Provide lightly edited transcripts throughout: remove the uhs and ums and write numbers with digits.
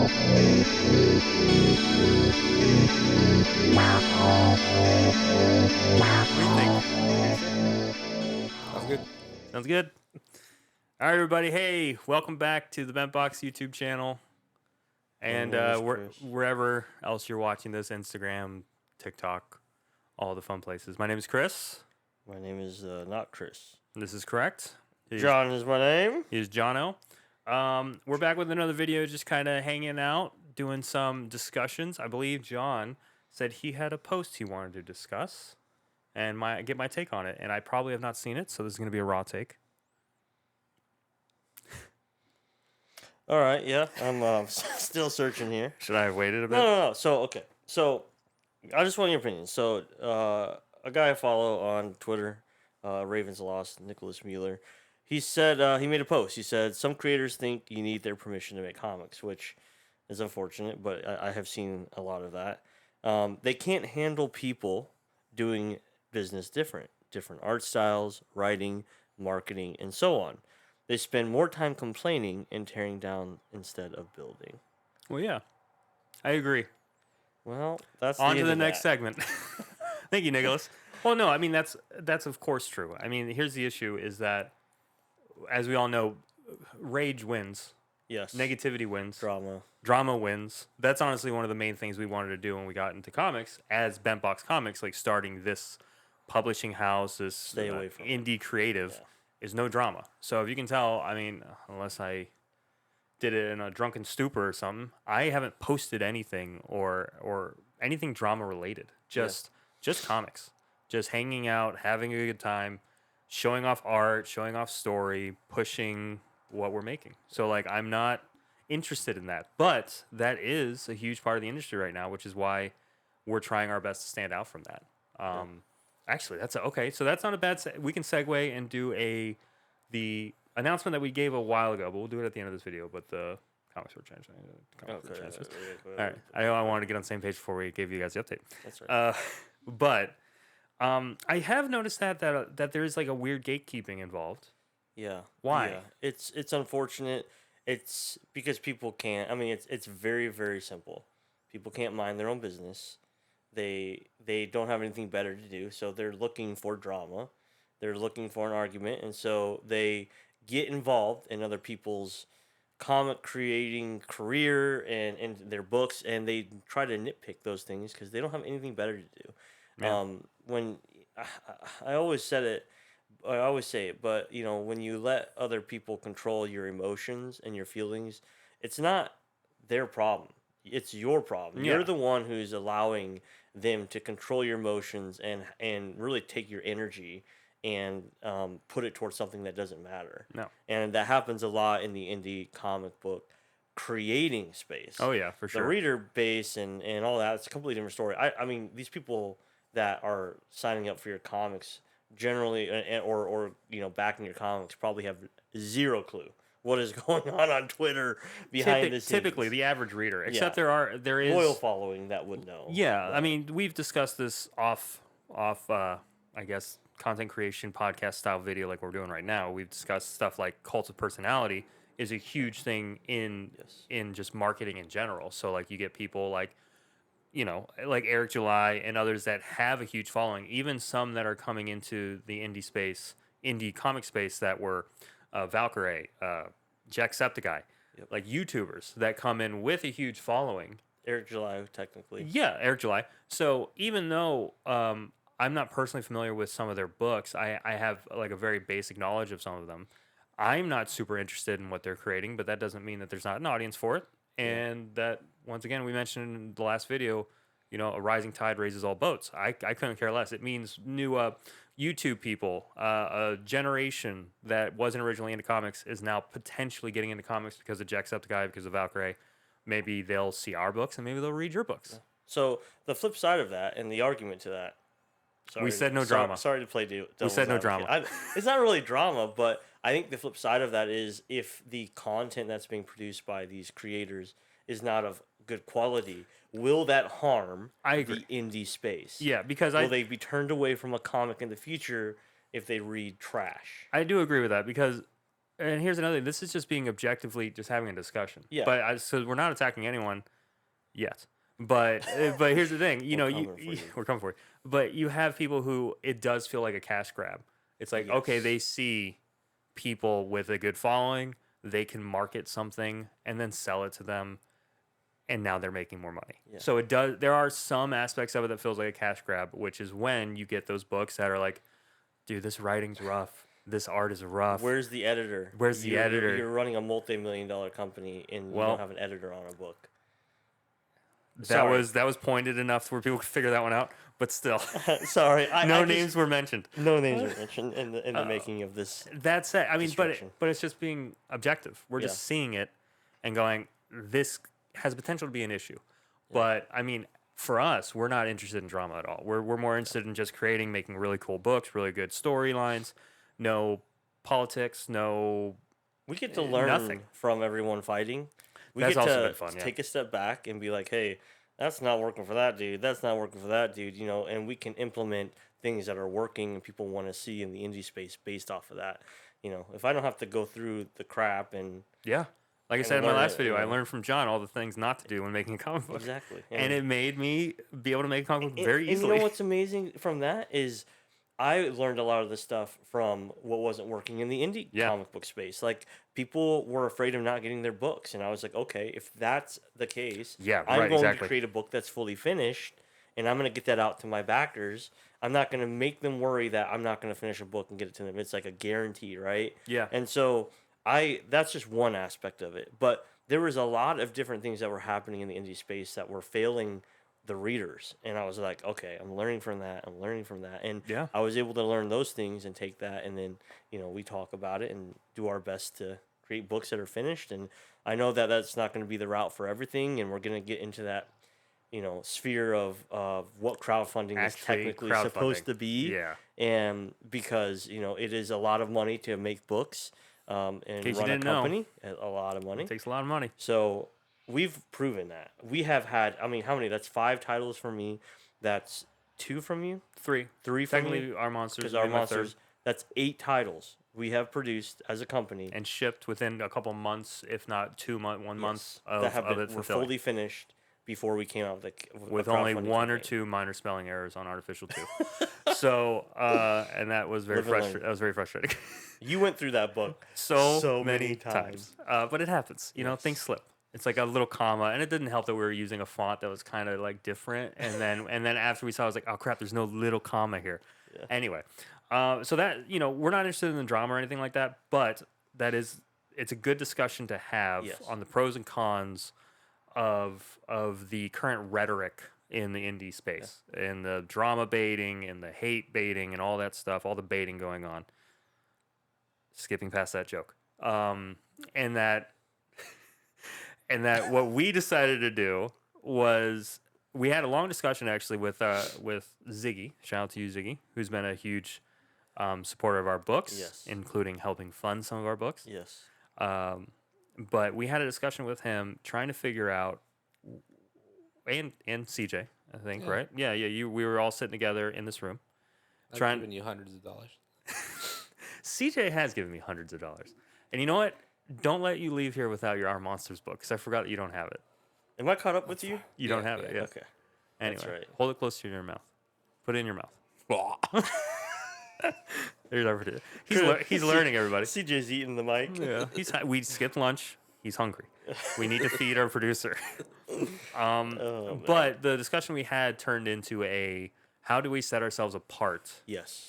What do you think? Sounds good. Sounds good. All right, everybody. Hey, welcome back to the BentBox YouTube channel, and wherever else you're watching this, Instagram, TikTok, all the fun places. My name is Chris. My name is not Chris. This is correct. John is my name. He's Jono. We're back with another video, just kind of hanging out, doing some discussions. I believe John said he had a post he wanted to discuss and get my take on it, and I probably have not seen it, so this is going to be a raw take. All right, yeah, I'm still searching here. Should I have waited a bit? No. So I just want your opinion. So a guy I follow on Twitter, Ravens Lost, Nicholas Mueller, he said he made a post. He said some creators think you need their permission to make comics, which is unfortunate, but I have seen a lot of that. They can't handle people doing business different art styles, writing, marketing, and so on. They spend more time complaining and tearing down instead of building. Well, yeah, I agree. Well, that's on to the next segment. Thank you, Nicholas. Well, no, I mean that's of course true. I mean, here's the issue: is that, as we all know, rage wins. Yes. Negativity wins. Drama wins. That's honestly one of the main things we wanted to do when we got into comics as BentBox Comics, like starting this publishing house, this Stay away from indie creative, is no drama. So if you can tell, I mean, unless I did it in a drunken stupor or something, I haven't posted anything or anything drama related. Just comics. Just hanging out, having a good time, showing off art, showing off story, pushing what we're making. So like I'm not interested in that. But that is a huge part of the industry right now, which is why we're trying our best to stand out from that. Actually, okay. So that's not a bad. We can segue and do the announcement that we gave a while ago, but we'll do it at the end of this video. But the comics were changing. All right. I wanted to get on the same page before we gave you guys the update. That's right. But I have noticed that there is like a weird gatekeeping involved. Yeah. Why? Yeah. It's unfortunate. It's because people can't. I mean, it's very, very simple. People can't mind their own business. They don't have anything better to do, so they're looking for drama. They're looking for an argument, and so they get involved in other people's comic creating career and their books, and they try to nitpick those things because they don't have anything better to do. Yeah. When I always said it, I always say it, but you know, when you let other people control your emotions and your feelings, it's not their problem. It's your problem. Yeah. You're the one who's allowing them to control your emotions and really take your energy and put it towards something that doesn't matter. No. And that happens a lot in the indie comic book creating space. Oh yeah, for sure. The reader base and all that, it's a completely different story. I mean, these people that are signing up for your comics generally or you know, backing your comics probably have zero clue what is going on Twitter behind the scenes. Typically, the average reader, except there is loyal following that would know. Yeah, but I mean, we've discussed this off I guess content creation podcast style video like we're doing right now. We've discussed stuff like cult of personality is a huge thing in just marketing in general. So like you get people like, you know, like Eric July and others that have a huge following, even some that are coming into the indie comic space that were Valkyrie, Jacksepticeye, like YouTubers that come in with a huge following. Eric July, technically. Yeah, Eric July. So even though I'm not personally familiar with some of their books, I have like a very basic knowledge of some of them. I'm not super interested in what they're creating, but that doesn't mean that there's not an audience for it. And that, once again, we mentioned in the last video, you know, a rising tide raises all boats. I couldn't care less. It means new YouTube people, a generation that wasn't originally into comics is now potentially getting into comics because of Jacksepticeye, because of Valkyrie. Maybe they'll see our books and maybe they'll read your books. Yeah. So the flip side of that and the argument to that. We said no drama. Sorry to play devil's We said no drama. It's not really drama, but I think the flip side of that is if the content that's being produced by these creators is not of good quality, will that harm the indie space? Yeah, because will they be turned away from a comic in the future if they read trash? I do agree with that because and here's another thing. This is just being objectively just having a discussion. Yeah. But so we're not attacking anyone yet. But here's the thing. You know, we're coming for you. But you have people who it does feel like a cash grab. It's like, okay, Yes. they see people with a good following, they can market something and then sell it to them, and now they're making more money. Yeah. So it does. There are some aspects of it that feels like a cash grab, which is when you get those books that are like, dude, this writing's rough. This art is rough. Where's the editor? Where's the editor? You're running a multi-million-dollar company and you don't have an editor on a book. That was pointed enough where people could figure that one out, but still. Sorry, no names were mentioned. No names were mentioned in the making of this. That's it. I mean, but it's just being objective. We're just seeing it and going, this has potential to be an issue. Yeah. But I mean, for us, we're not interested in drama at all. We're more interested in just making really cool books, really good storylines, no politics, no. We get to learn from everyone fighting. That's also been fun. Take a step back and be like, hey, that's not working for that dude. That's not working for that dude. You know, and we can implement things that are working and people want to see in the indie space based off of that. You know, if I don't have to go through the crap and like I said in my last video, I learned from John all the things not to do when making a comic book. Exactly, and it made me be able to make a comic book very easily. And you know what's amazing from that is I learned a lot of this stuff from what wasn't working in the indie comic book space. Like, people were afraid of not getting their books. And I was like, okay, if that's the case, I'm going to create a book that's fully finished, and I'm going to get that out to my backers. I'm not going to make them worry that I'm not going to finish a book and get it to them. It's like a guarantee, right? Yeah. And so that's just one aspect of it. But there was a lot of different things that were happening in the indie space that were failing the readers, and I was like, okay, I'm learning from that, and I was able to learn those things and take that, and then we talk about it and do our best to create books that are finished. And I know that that's not going to be the route for everything, and we're going to get into that sphere of what crowdfunding is technically supposed to be, and because it is a lot of money to make books and run a company, a lot of money. It takes a lot of money. So we've proven that. We have had, I mean, how many? That's 5 titles from me. That's 2 from you? 3. 3 from Technically, me? Our Monsters. Because Our Monsters, that's 8 titles we have produced as a company. And shipped within a couple months, if not 1 month of it were fully finished before we came out with only 1 or 2 minor spelling errors on Artificial 2. So, and that was very frustrating. That was very frustrating. You went through that book so many times. But it happens. You know, things slip. It's like a little comma, and it didn't help that we were using a font that was kind of like different. And then after we saw, I was like, oh crap, there's no little comma here. Yeah. Anyway, so that we're not interested in the drama or anything like that, but it's a good discussion to have on the pros and cons of the current rhetoric in the indie space, and the drama baiting and the hate baiting and all that stuff, all the baiting going on. Skipping past that joke, and that what we decided to do was we had a long discussion actually with Ziggy. Shout out to you, Ziggy, who's been a huge supporter of our books, including helping fund some of our books. Yes. But we had a discussion with him trying to figure out, and CJ, I think, right? Yeah. We were all sitting together in this room. I've given you hundreds of dollars. CJ has given me hundreds of dollars. And you know what? Don't let you leave here without your Our Monsters book, because I forgot that you don't have it. Am I caught up with you? You don't have it, Okay. Anyway, that's right. Hold it close to your mouth. Put it in your mouth. There's our producer. He's learning, everybody. CJ's eating the mic. Yeah. We skipped lunch. He's hungry. We need to feed our producer. But the discussion we had turned into how do we set ourselves apart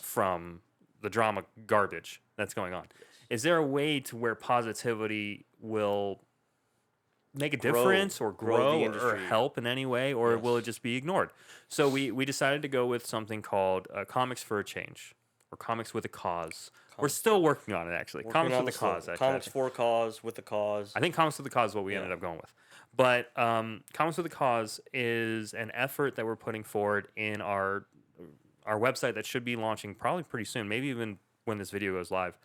from the drama garbage that's going on? Is there a way to where positivity will make a difference or grow or help in any way, or will it just be ignored? So we decided to go with something called Comics for a Change, or Comics with a Cause. We're still working on it, actually. Comics with a Cause. Comics for a Cause, with a Cause. I think Comics with a Cause is what we ended up going with. But Comics with a Cause is an effort that we're putting forward in our website that should be launching probably pretty soon, maybe even when this video goes live.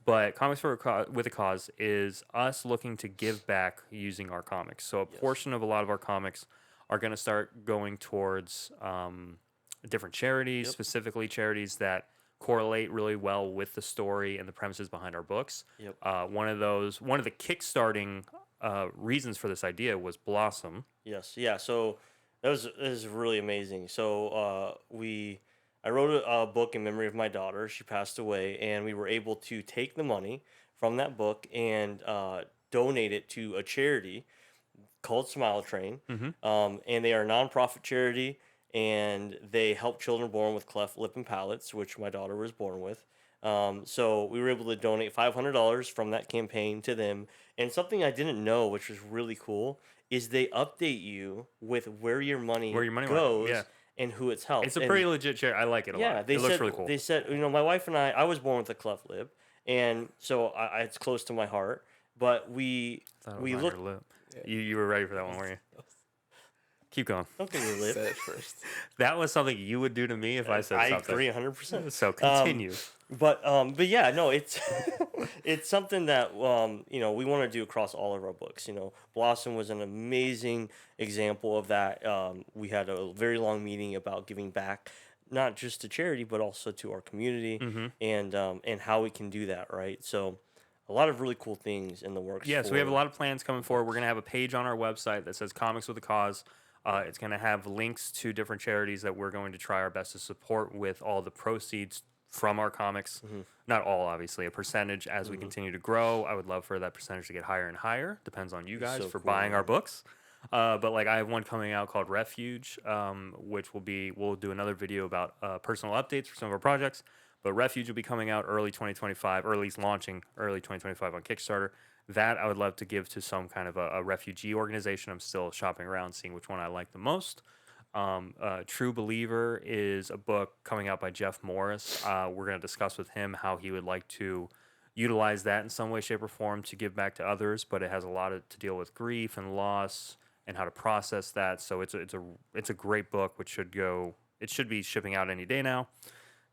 But Comics with a Cause is us looking to give back using our comics. So a portion of a lot of our comics are going to start going towards different charities, specifically charities that correlate really well with the story and the premises behind our books. Yep. One of the kickstarting reasons for this idea was Blossom. Yes. Yeah. So that was really amazing. So I wrote a book in memory of my daughter. She passed away, and we were able to take the money from that book and donate it to a charity called Smile Train. And they are a nonprofit charity, and they help children born with cleft lip and palates, which my daughter was born with. So we were able to donate $500 from that campaign to them. And something I didn't know, which was really cool, is they update you with where your money Went, goes yeah. and who it's helped. It's a pretty legit charity. I like it a lot. It looks really cool. They said, my wife and I was born with a cleft lip, and so it's close to my heart. But we looked. You were ready for that one, weren't you? Keep going. Don't give me a lip. Say it first. That was something you would do to me if I said something. I agree 100%. So continue. But yeah, no, it's it's something that we want to do across all of our books. Blossom was an amazing example of that. We had a very long meeting about giving back, not just to charity but also to our community, and how we can do that, right? So a lot of really cool things in the works. Yeah, so we have a lot of plans coming forward. We're gonna have a page on our website that says Comics with a Cause. It's going to have links to different charities that we're going to try our best to support with all the proceeds from our comics. Not all, obviously, a percentage as we continue to grow. I would love for that percentage to get higher and higher. Depends on you guys for buying our books. But like I have one coming out called Refuge, which we'll do another video about personal updates for some of our projects. But Refuge will be coming out early 2025, or at least launching early 2025 on Kickstarter. That I would love to give to some kind of a refugee organization. I'm still shopping around, seeing which one I like the most. True Believer is a book coming out by Jeff Morris. We're going to discuss with him how he would like to utilize that in some way, shape, or form to give back to others. But it has a lot to deal with grief and loss and how to process that. So it's a great book, which should be shipping out any day now.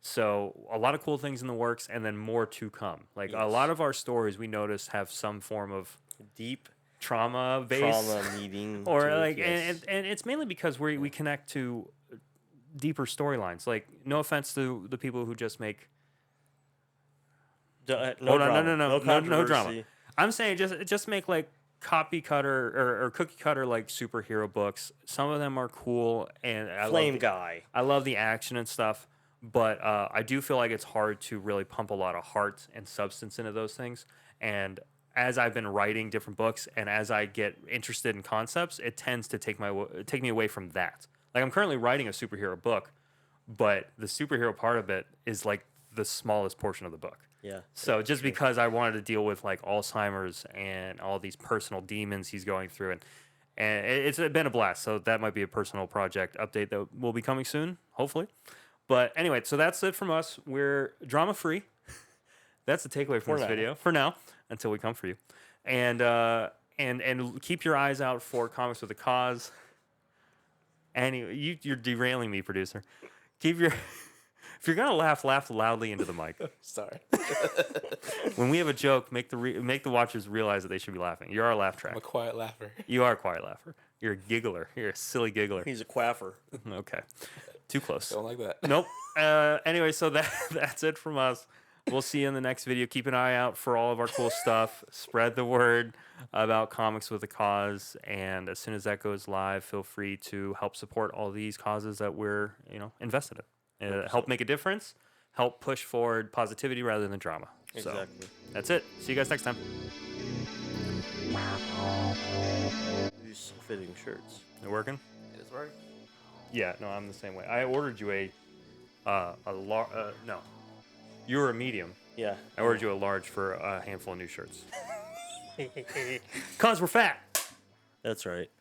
So a lot of cool things in the works, and then more to come. Like a lot of our stories, we notice have some form of deep trauma meeting, or like, and it's mainly because we connect to deeper storylines. Like, no offense to the people who just make no drama. I'm saying just make like copy cutter or cookie cutter like superhero books. Some of them are cool, and I love the action and stuff. But I do feel like it's hard to really pump a lot of heart and substance into those things. And as I've been writing different books and as I get interested in concepts, it tends to take me away from that. Like I'm currently writing a superhero book, but the superhero part of it is like the smallest portion of the book. Yeah. So just because I wanted to deal with like Alzheimer's and all these personal demons he's going through, and it's been a blast. So that might be a personal project update that will be coming soon, hopefully. But anyway, so that's it from us. We're drama free. That's the takeaway from this video for now, until we come for you. And keep your eyes out for Comics with a Cause. Anyway, you're derailing me, producer. If you're gonna laugh loudly into the mic. Sorry. When we have a joke, make the watchers realize that they should be laughing. You're our laugh track. I'm a quiet laugher. You are a quiet laugher. You're a giggler. You're a silly giggler. He's a quaffer. Okay. Too close. Don't like that. Nope. Anyway, so that's it from us. We'll see you in the next video. Keep an eye out for all of our cool stuff. Spread the word about Comics with a Cause. And as soon as that goes live, feel free to help support all these causes that we're invested in. Help make a difference. Help push forward positivity rather than drama. Exactly. So that's it. See you guys next time. These fitting shirts. They're working? It is working. Yeah, no, I'm the same way. I ordered you no. You were a medium. Yeah. I ordered you a large for a handful of new shirts. 'Cause we're fat. That's right.